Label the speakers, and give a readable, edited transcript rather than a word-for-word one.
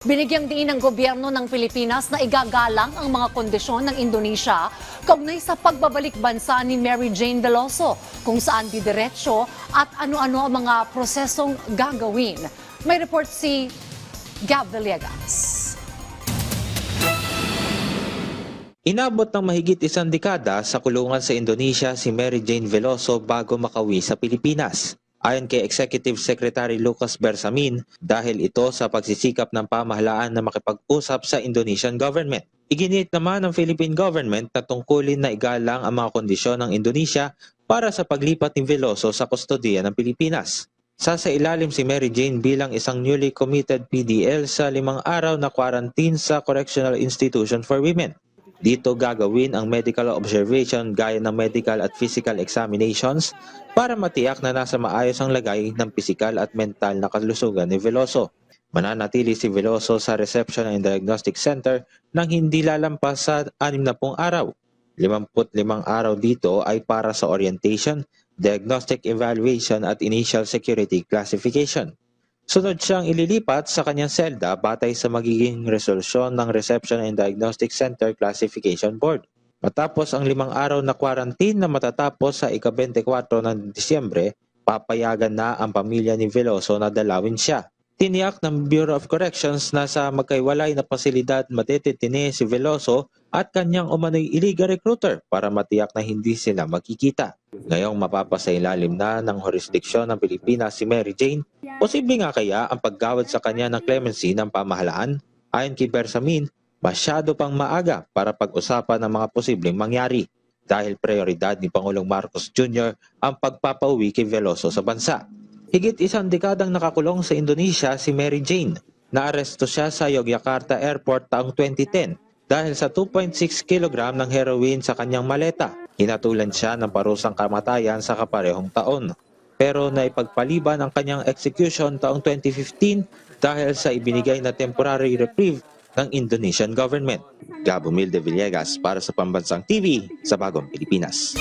Speaker 1: Binigyang diin ng gobyerno ng Pilipinas na igagalang ang mga kondisyon ng Indonesia kaugnay sa pagbabalik bansa ni Mary Jane Veloso, kung saan didiretso at ano-ano ang mga prosesong gagawin. May report si Gab Villegas.
Speaker 2: Inabot ng mahigit isang dekada sa kulungan sa Indonesia si Mary Jane Veloso bago makauwi sa Pilipinas. Ayon kay Executive Secretary Lucas Bersamin, dahil ito sa pagsisikap ng pamahalaan na makipag-usap sa Indonesian government. Iginiit naman ng Philippine government na tungkulin na igalang ang mga kondisyon ng Indonesia para sa paglipat ni Veloso sa kustodiya ng Pilipinas. Sasailalim si Mary Jane bilang isang newly committed PDL sa 5 araw na quarantine sa Correctional Institution for Women. Dito gagawin ang medical observation gaya ng medical at physical examinations para matiyak na nasa maayos ang lagay ng pisikal at mental na kalusugan ni Veloso. Mananatili si Veloso sa Reception and Diagnostic Center nang hindi lalampas sa 60 araw. 55 araw dito ay para sa orientation, diagnostic evaluation at initial security classification. Sunod siyang ililipat sa kanyang selda batay sa magiging resolusyon ng Reception and Diagnostic Center Classification Board. Matapos ang 5 araw na quarantine na matatapos sa ika-24 ng Disyembre, papayagan na ang pamilya ni Veloso na dalawin siya. Tiniyak ng Bureau of Corrections na sa magkaiwalay na pasilidad matetitine si Veloso at kanyang umano'y illegal recruiter para matiyak na hindi sila magkikita. Ngayong mapapasailalim na ng jurisdiksyon ng Pilipinas si Mary Jane, posible nga kaya ang paggawad sa kanya ng clemency ng pamahalaan? Ayon kay Bersamin, masyado pang maaga para pag-usapan ang mga posibleng mangyari dahil prioridad ni Pangulong Marcos Jr. ang pagpapauwi kay Veloso sa bansa. Higit isang dekadang nakakulong sa Indonesia si Mary Jane. Naaresto siya sa Yogyakarta Airport taong 2010 dahil sa 2.6 kg ng heroin sa kanyang maleta. Hinatulan siya ng parusang kamatayan sa kaparehong taon. Pero naipagpaliban ang kanyang execution taong 2015 dahil sa ibinigay na temporary reprieve ng Indonesian government. Gab Villegas para sa Pambansang TV sa Bagong Pilipinas.